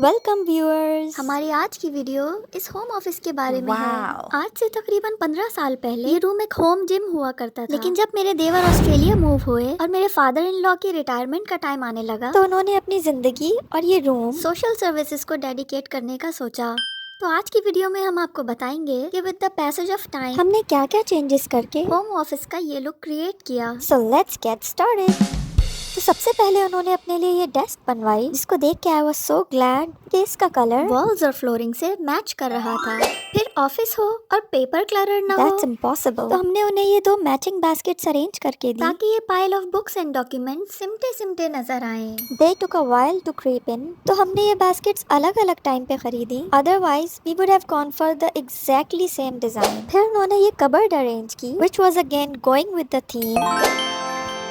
Welcome viewers. हमारी आज की वीडियो इस होम ऑफिस के बारे में है। Wow. आज से तकरीबन 15 साल पहले ये रूम एक होम जिम हुआ करता था। लेकिन जब मेरे देवर ऑस्ट्रेलिया मूव हुए और मेरे फादर इन लॉ की रिटायरमेंट का टाइम आने लगा तो उन्होंने अपनी जिंदगी और ये रूम सोशल सर्विसेज को डेडिकेट करने का सोचा। तो आज की वीडियो में हम आपको बताएंगे कि with the passage of time हमने क्या क्या चेंजेस करके होम ऑफिस का ये लुक क्रिएट किया। So let's get started. तो सबसे पहले उन्होंने अपने लिए ये डेस्क बनवाई, जिसको देख के आई वाज सो ग्लैड कि इसका कलर वॉल्स और फ्लोरिंग से मैच कर रहा था। फिर ऑफिस हो और पेपर क्लटर ना हो, दैट्स इम्पॉसिबल। तो हमने उन्हें ये 2 मैचिंग बास्केट्स अरेंज करके दी ताकि ये pile of books and document सिमटे सिमटे नजर आए। They took a while to creep in. तो हमने ये बास्केट्स अलग अलग टाइम पे खरीदी, otherwise we would have gone for the exactly same design. फिर उन्होंने ये कबर्ड अरेंज की which was again going with the theme.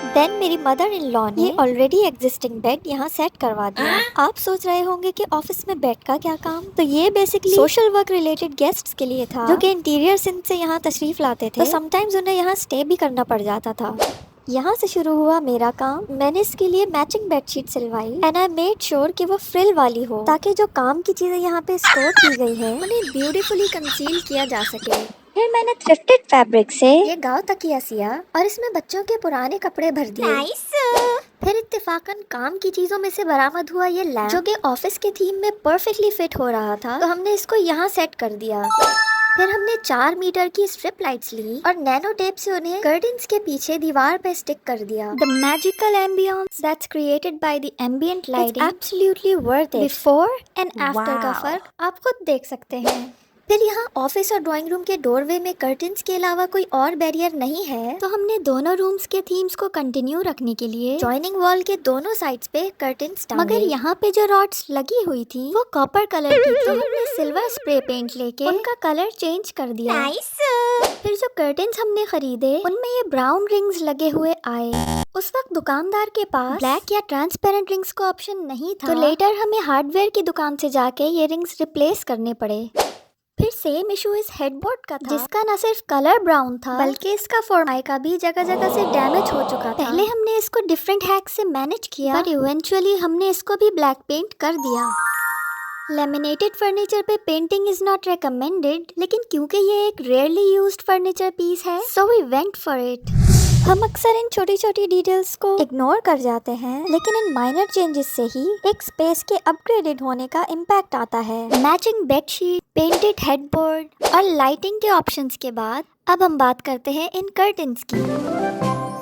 Then मेरी मदर इन लॉ ने ऑलरेडी एग्जिस्टिंग बेड यहाँ सेट करवा दिया। आप सोच रहे होंगे कि ऑफिस में बेड का क्या काम। तो ये basically social work related guests के लिए था, जो कि इंटीरियर सिंध से यहाँ तशरीफ लाते थे। तो समटाइम्स उन्हें यहाँ स्टे भी करना पड़ जाता था। यहाँ से शुरू हुआ मेरा काम। मैंने इसके लिए मैचिंग बेडशीट सिलवाई एंड आई मेड श्योर कि वो फ्रिल वाली हो, ताकि जो काम की चीजें यहाँ पे स्टोर की गई है उन्हें ब्यूटीफुली कंसील किया जा सके। फिर मैंने थ्रिफ्टेड फैब्रिक से ये गांव तकिया सिया और इसमें बच्चों के पुराने कपड़े भर दिए। फिर इत्तेफाकन काम की चीजों में से बरामद हुआ ये लैम्प, जो कि ऑफिस के थीम में परफेक्टली फिट हो रहा था। तो हमने इसको यहाँ सेट कर दिया। फिर हमने 4 मीटर की स्ट्रिप लाइट्स ली और नैनो टेप से उन्हें कर्टन्स के पीछे दीवार पे स्टिक कर दिया। The magical ambience that's created by the ambient lighting absolutely worth it. Before and after का फर्क आप खुद देख सकते हैं। फिर यहाँ ऑफिस और ड्राइंग रूम के डोरवे में कर्टन्स के अलावा कोई और बैरियर नहीं है। तो हमने दोनों रूम्स के थीम्स को कंटिन्यू रखने के लिए जॉइनिंग वॉल के दोनों साइड्स पे कर्टन्स टांगे। मगर यहाँ पे जो रॉड्स लगी हुई थी वो कॉपर कलर की थी। तो हमने सिल्वर स्प्रे पेंट लेके उनका कलर चेंज कर दिया। फिर जो कर्टन्स हमने खरीदे उनमें ये ब्राउन रिंग्स लगे हुए आए। उस वक्त दुकानदार के पास ब्लैक या ट्रांसपेरेंट रिंग्स का ऑप्शन नहीं था। तो लेटर हमें हार्डवेयर की दुकान से जाके ये रिंग्स रिप्लेस करने पड़े। फिर सेम इशू इस हेडबोर्ड का था, जिसका न सिर्फ कलर ब्राउन था बल्कि इसका फॉर्माइका भी जगह जगह से डैमेज हो चुका था। पहले हमने इसको डिफरेंट हैक्स से मैनेज किया, पर इवेंचुअली हमने इसको भी ब्लैक पेंट कर दिया। लेमिनेटेड फर्नीचर पे पेंटिंग इज नॉट रिकमेंडेड, लेकिन क्योंकि ये एक रेयरली यूज्ड फर्नीचर पीस है so we went for it. हम अक्सर इन छोटी छोटी डिटेल्स को इग्नोर कर जाते हैं, लेकिन इन माइनर चेंजेस से ही एक स्पेस के अपग्रेडेड होने का इम्पैक्ट आता है। मैचिंग बेडशीट, पेंटेड हेडबोर्ड और लाइटिंग के ऑप्शंस के बाद अब हम बात करते हैं इन कर्टन्स की।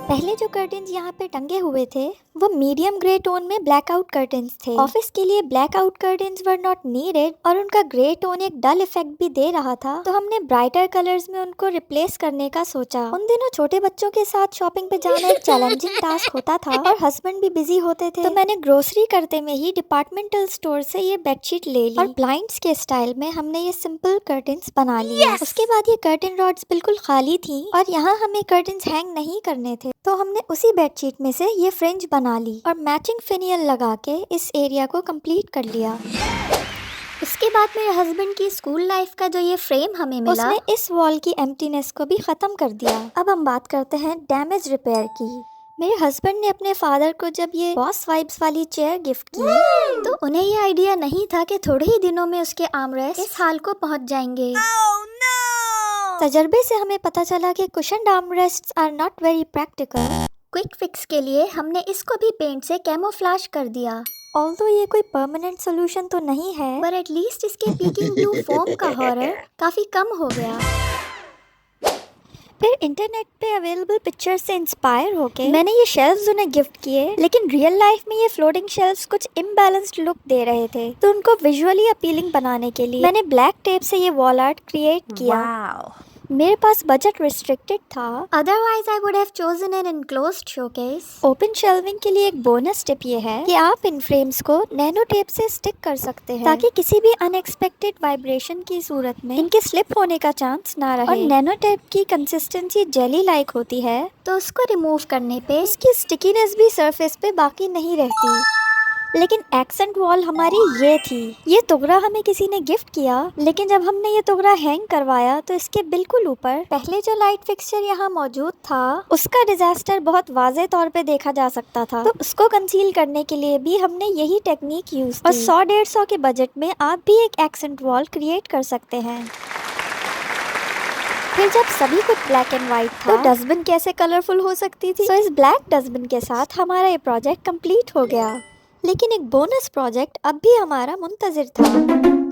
पहले जो कर्टन्स यहाँ पे टंगे हुए थे वो मीडियम ग्रे टोन में ब्लैकआउट कर्टन्स थे। ऑफिस के लिए blackout curtains were not needed और उनका ग्रे टोन एक डल इफेक्ट भी दे रहा था। तो हमने ब्राइटर कलर्स में उनको रिप्लेस करने का सोचा। उन दिनों छोटे बच्चों के साथ शॉपिंग पे जाना एक चैलेंजिंग टास्क होता था और हस्बैंड भी बिजी होते थे। तो मैंने ग्रोसरी करते में ही डिपार्टमेंटल स्टोर से ये बेडशीट ले ली और ब्लाइंड्स के स्टाइल में हमने ये सिंपल कर्टन्स बना लिए। उसके बाद ये कर्टन रॉड्स बिल्कुल खाली थी और यहाँ हमें कर्टन्स हैंग नहीं करने थे। तो हमने उसी बेडशीट में से ये फ्रिंज बना ली और मैचिंग फिनियल लगा के इस एरिया को कंप्लीट कर लिया। उसके बाद मेरे हस्बैंड की स्कूल लाइफ का जो ये फ्रेम हमें मिला, उसने इस वॉल की एम्प्टीनेस को भी खत्म कर दिया। अब हम बात करते हैं डैमेज रिपेयर की। मेरे हस्बैंड ने अपने फादर को जब ये बॉस वाइब्स वाली चेयर गिफ्ट की तो उन्हें ये आइडिया नहीं था कि थोड़े ही दिनों में उसके आर्मरेस्ट इस हाल को पहुंच जाएंगे। तजर्बे से हमें पता चला कि cushion armrests are not very practical. Quick fix के लिए हमने इसको भी पेंट से कैमोफ्लेज कर दिया। ऑल्दो ये कोई परमानेंट सोल्यूशन तो नहीं है, पर एटलीस्ट इसके पीकिंग ब्लू फोम का हॉरर काफी कम हो गया। फिर इंटरनेट पे अवेलेबल पिक्चर्स से इंस्पायर होके मैंने ये शेल्व्स उन्हें गिफ्ट किए, लेकिन रियल लाइफ में ये फ्लोटिंग शेल्व्स कुछ इम्बैलेंस्ड लुक दे रहे थे। तो उनको विजुअली अपीलिंग बनाने के लिए मैंने ब्लैक टेप से ये वॉल आर्ट क्रिएट किया। मेरे पास बजट रिस्ट्रिक्टेड था, otherwise I would have chosen an enclosed showcase. Open shelving के लिए एक बोनस टिप ये है कि आप इन फ्रेम्स को नैनो टेप से स्टिक कर सकते हैं, ताकि किसी भी अनएक्सपेक्टेड वाइब्रेशन की सूरत में इनके स्लिप होने का चांस ना रहे। और नैनो टेप की कंसिस्टेंसी जेली लाइक होती है, तो उसको रिमूव करने पे इसकी स्टिकीनेस भी सरफेस पे बाकी नहीं रहती। लेकिन एक्सेंट वॉल हमारी ये थी। ये तुगरा हमें किसी ने गिफ्ट किया, लेकिन जब हमने ये तुगरा हैंग करवाया तो इसके बिल्कुल ऊपर पहले जो लाइट फिक्सचर यहाँ मौजूद था उसका डिजास्टर बहुत वाज़े तौर पे देखा जा सकता था। तो उसको कंसील करने के लिए भी हमने यही टेक्निक यूज की और 100-150 के बजट में आप भी एक एक्सेंट वॉल क्रिएट कर सकते हैं। फिर जब सभी कुछ ब्लैक एंड व्हाइट था तो डस्टबिन कैसे कलरफुल हो सकती थी। तो इस ब्लैक डस्टबिन के साथ हमारा ये प्रोजेक्ट कंप्लीट हो गया। लेकिन एक बोनस प्रोजेक्ट अब भी हमारा मुंतजिर था।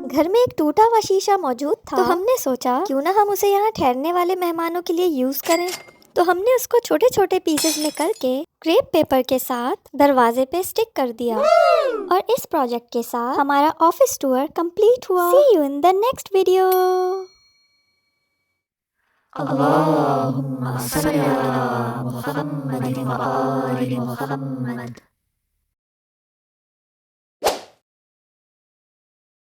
घर में एक टूटा हुआ शीशा मौजूद था, तो हमने सोचा क्यों ना हम उसे यहाँ ठहरने वाले मेहमानों के लिए यूज करें। तो हमने उसको छोटे छोटे पीसेस में करके क्रेप पेपर के साथ दरवाजे पे स्टिक कर दिया और इस प्रोजेक्ट के साथ हमारा ऑफिस टूर कंप्लीट हुआ। See you in the next video. अल्लाहुम्मा सल्ली अला मुहम्मद व आलि मुहम्मद।